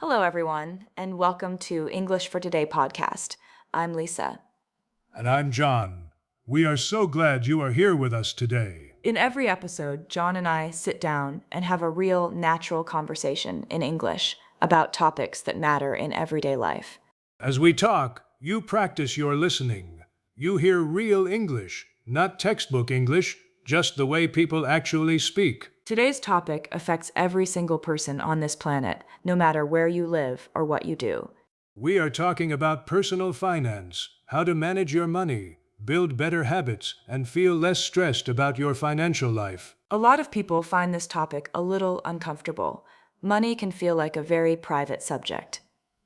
Hello, everyone, and welcome to English for Today podcast. I'm Lisa. And I'm John. We are so glad you are here with us today. In every episode, John and I sit down and have a real, natural conversation in English about topics that matter in everyday life. As we talk, you practice your listening. You hear real English, not textbook English, just the way people actually speak. Today's topic affects every single person on this planet, no matter where you live or what you do. We are talking about personal finance, how to manage your money, build better habits, and feel less stressed about your financial life. A lot of people find this topic a little uncomfortable. Money can feel like a very private subject.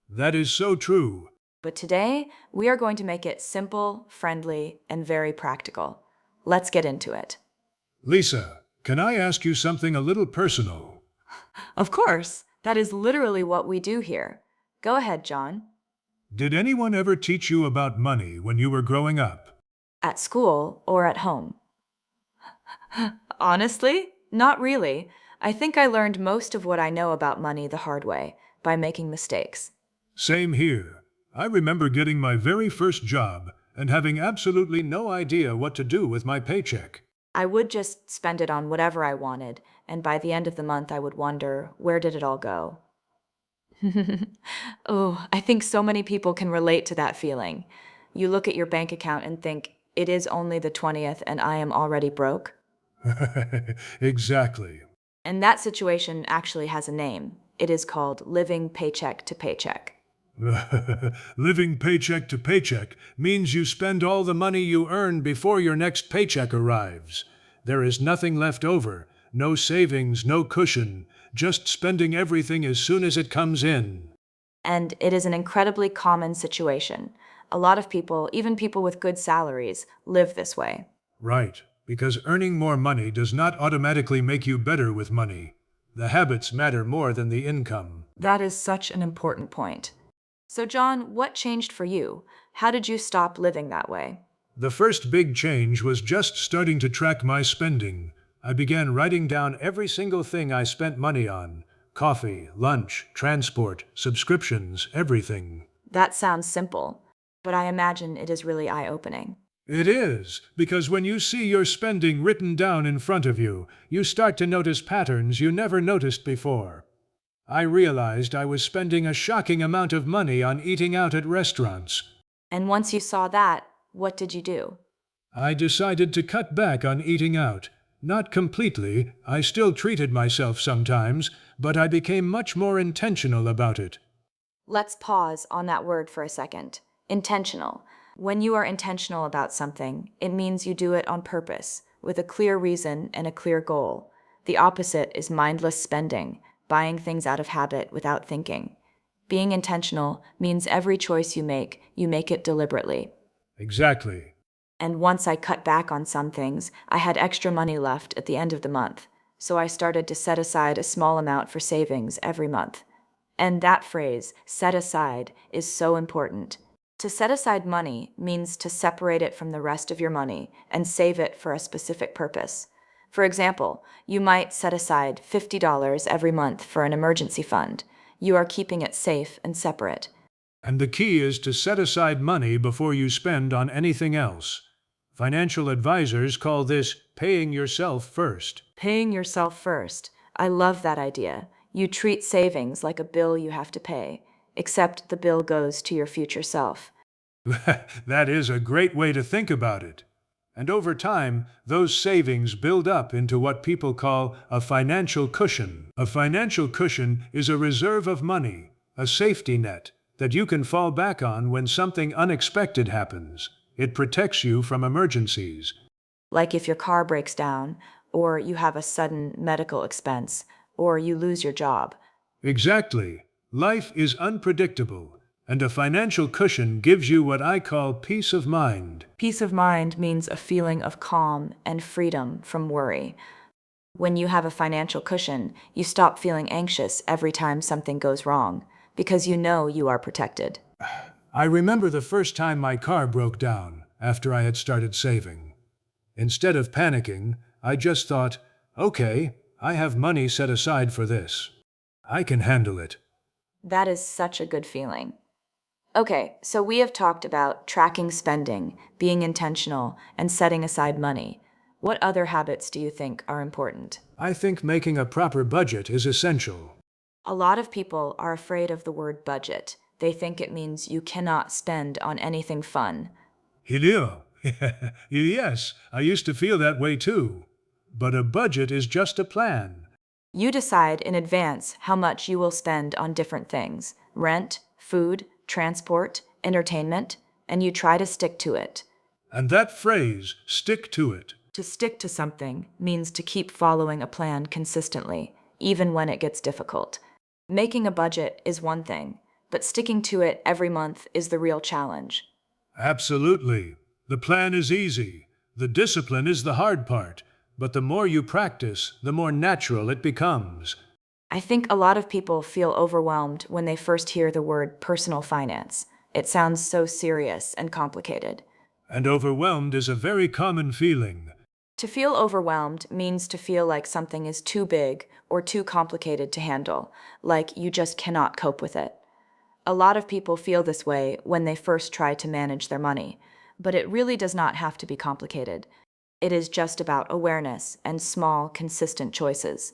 That is so true. But today, we are going to make it simple, friendly, and very practical. Let's get into it. Lisa, can I ask you something a little personal? Of course, that is literally what we do here. Go ahead, John. Did anyone ever teach you about money when you were growing up? At school or at home? Honestly, not really. I think I learned most of what I know about money the hard way, by making mistakes. Same here. I remember getting my very first job and having absolutely no idea what to do with my paycheck. I would just spend it on whatever I wanted, and by the end of the month I would wonder, where did it all go? Oh, I think so many people can relate to that feeling. You look at your bank account and think, it is only the 20th and I am already broke. Exactly. And that situation actually has a name. It is called living paycheck to paycheck. Living paycheck to paycheck means you spend all the money you earn before your next paycheck arrives. There is nothing left over, no savings, no cushion, just spending everything as soon as it comes in. And it is an incredibly common situation. A lot of people, even people with good salaries, live this way. Right, because earning more money does not automatically make you better with money. The habits matter more than the income. That is such an important point. So, John, what changed for you? How did you stop living that way? The first big change was just starting to track my spending. I began writing down every single thing I spent money on. Coffee, lunch, transport, subscriptions, everything. That sounds simple, but I imagine it is really eye-opening. It is, because when you see your spending written down in front of you, you start to notice patterns you never noticed before. I realized I was spending a shocking amount of money on eating out at restaurants. And once you saw that, what did you do? I decided to cut back on eating out. Not completely, I still treated myself sometimes, but I became much more intentional about it. Let's pause on that word for a second. Intentional. When you are intentional about something, it means you do it on purpose, with a clear reason and a clear goal. The opposite is mindless spending, buying things out of habit without thinking. Being intentional means every choice you make it deliberately. Exactly. And once I cut back on some things, I had extra money left at the end of the month, so I started to set aside a small amount for savings every month. And that phrase, set aside, is so important. To set aside money means to separate it from the rest of your money and save it for a specific purpose. For example, you might set aside $50 every month for an emergency fund. You are keeping it safe and separate. And the key is to set aside money before you spend on anything else. Financial advisors call this paying yourself first. Paying yourself first. I love that idea. You treat savings like a bill you have to pay, except the bill goes to your future self. That is a great way to think about it. And over time, those savings build up into what people call a financial cushion. A financial cushion is a reserve of money, a safety net, that you can fall back on when something unexpected happens. It protects you from emergencies. Like if your car breaks down, or you have a sudden medical expense, or you lose your job. Exactly. Life is unpredictable, and a financial cushion gives you what I call peace of mind. Peace of mind means a feeling of calm and freedom from worry. When you have a financial cushion, you stop feeling anxious every time something goes wrong, because you know you are protected. I remember the first time my car broke down after I had started saving. Instead of panicking, I just thought, okay, I have money set aside for this. I can handle it. That is such a good feeling. Okay, so we have talked about tracking spending, being intentional, and setting aside money. What other habits do you think are important? I think making a proper budget is essential. A lot of people are afraid of the word budget. They think it means you cannot spend on anything fun. Hilio. Yes, I used to feel that way too. But a budget is just a plan. You decide in advance how much you will spend on different things: rent, food, transport, entertainment, and you try to stick to it. And that phrase, stick to it. To stick to something means to keep following a plan consistently, even when it gets difficult. Making a budget is one thing, but sticking to it every month is the real challenge. Absolutely. The plan is easy. The discipline is the hard part. But the more you practice, the more natural it becomes. I think a lot of people feel overwhelmed when they first hear the word personal finance. It sounds so serious and complicated. And overwhelmed is a very common feeling. To feel overwhelmed means to feel like something is too big or too complicated to handle, like you just cannot cope with it. A lot of people feel this way when they first try to manage their money, but it really does not have to be complicated. It is just about awareness and small, consistent choices.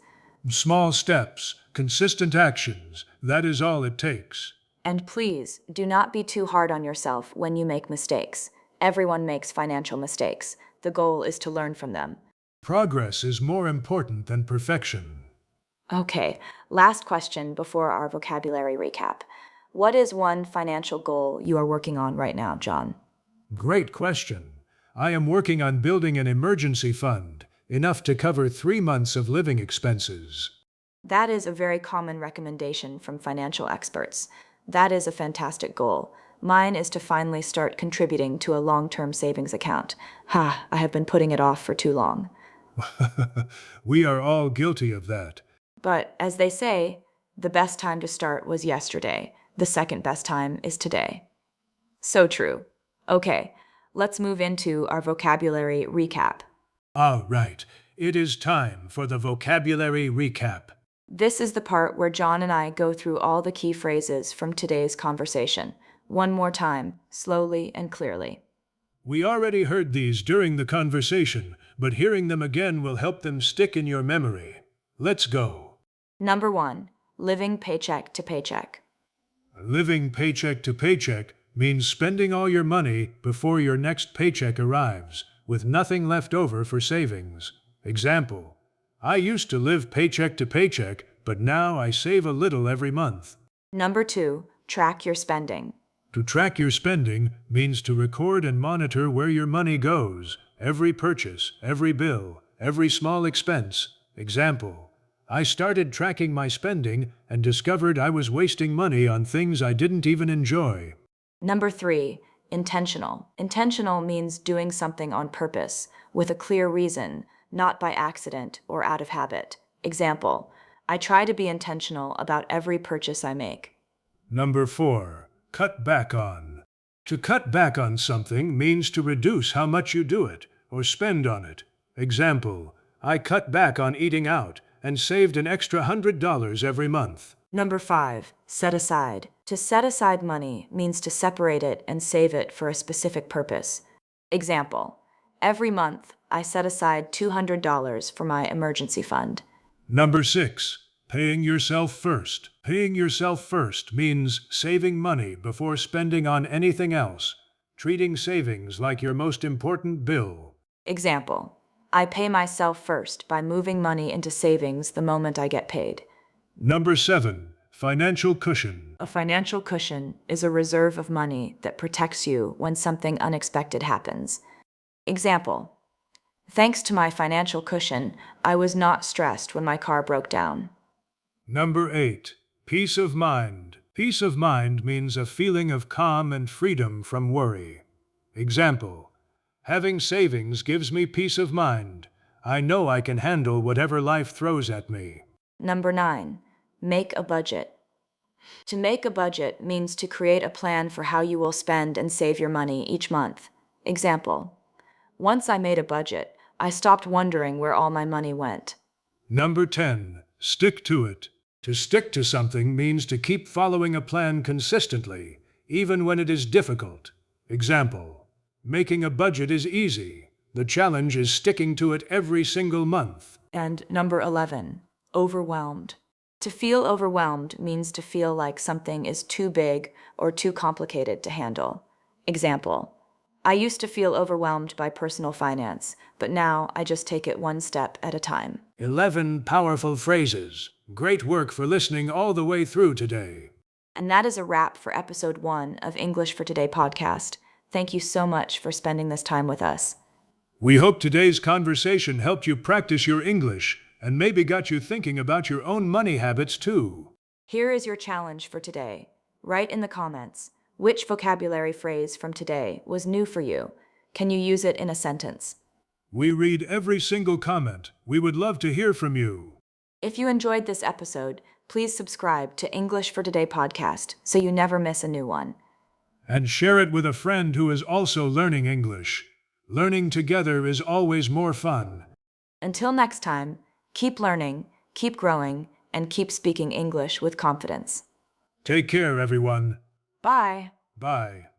Small steps, consistent actions, that is all it takes. And please, do not be too hard on yourself when you make mistakes. Everyone makes financial mistakes. The goal is to learn from them. Progress is more important than perfection. Okay, last question before our vocabulary recap. What is one financial goal you are working on right now, John? Great question. I am working on building an emergency fund, enough to cover 3 months of living expenses. That is a very common recommendation from financial experts. That is a fantastic goal. Mine is to finally start contributing to a long-term savings account. I have been putting it off for too long. We are all guilty of that. But as they say, the best time to start was yesterday. The second best time is today. So true. Okay, let's move into our vocabulary recap. All right, it is time for the vocabulary recap. This is the part where John and I go through all the key phrases from today's conversation. One more time, slowly and clearly. We already heard these during the conversation, but hearing them again will help them stick in your memory. Let's go. Number 1, living paycheck to paycheck. Living paycheck to paycheck means spending all your money before your next paycheck arrives, with nothing left over for savings. Example: I used to live paycheck to paycheck, but now I save a little every month. Number 2, track your spending. To track your spending means to record and monitor where your money goes, every purchase, every bill, every small expense. Example: I started tracking my spending and discovered I was wasting money on things I didn't even enjoy. Number 3, intentional. Intentional means doing something on purpose, with a clear reason, not by accident or out of habit. Example: I try to be intentional about every purchase I make. Number 4, cut back on. To cut back on something means to reduce how much you do it or spend on it. Example: I cut back on eating out and saved an extra $100 every month. Number 5, set aside. To set aside money means to separate it and save it for a specific purpose. Example: every month I set aside $200 for my emergency fund. Number 6, paying yourself first. Paying yourself first means saving money before spending on anything else, treating savings like your most important bill. Example: I pay myself first by moving money into savings the moment I get paid. Number 7, financial cushion. A financial cushion is a reserve of money that protects you when something unexpected happens. Example: thanks to my financial cushion, I was not stressed when my car broke down. Number 8, peace of mind. Peace of mind means a feeling of calm and freedom from worry. Example: having savings gives me peace of mind. I know I can handle whatever life throws at me. Number 9, make a budget. To make a budget means to create a plan for how you will spend and save your money each month. Example: once I made a budget, I stopped wondering where all my money went. Number 10, stick to it. To stick to something means to keep following a plan consistently, even when it is difficult. Example: making a budget is easy. The challenge is sticking to it every single month. And number 11, overwhelmed. To feel overwhelmed means to feel like something is too big or too complicated to handle. Example: I used to feel overwhelmed by personal finance, but now I just take it one step at a time. 11 powerful phrases. Great work for listening all the way through today. And that is a wrap for episode 1 of English for Today podcast. Thank you so much for spending this time with us. We hope today's conversation helped you practice your English and maybe got you thinking about your own money habits too. Here is your challenge for today. Write in the comments, which vocabulary phrase from today was new for you? Can you use it in a sentence? We read every single comment. We would love to hear from you. If you enjoyed this episode, please subscribe to English for Today podcast so you never miss a new one. And share it with a friend who is also learning English. Learning together is always more fun. Until next time, keep learning, keep growing, and keep speaking English with confidence. Take care, everyone. Bye. Bye.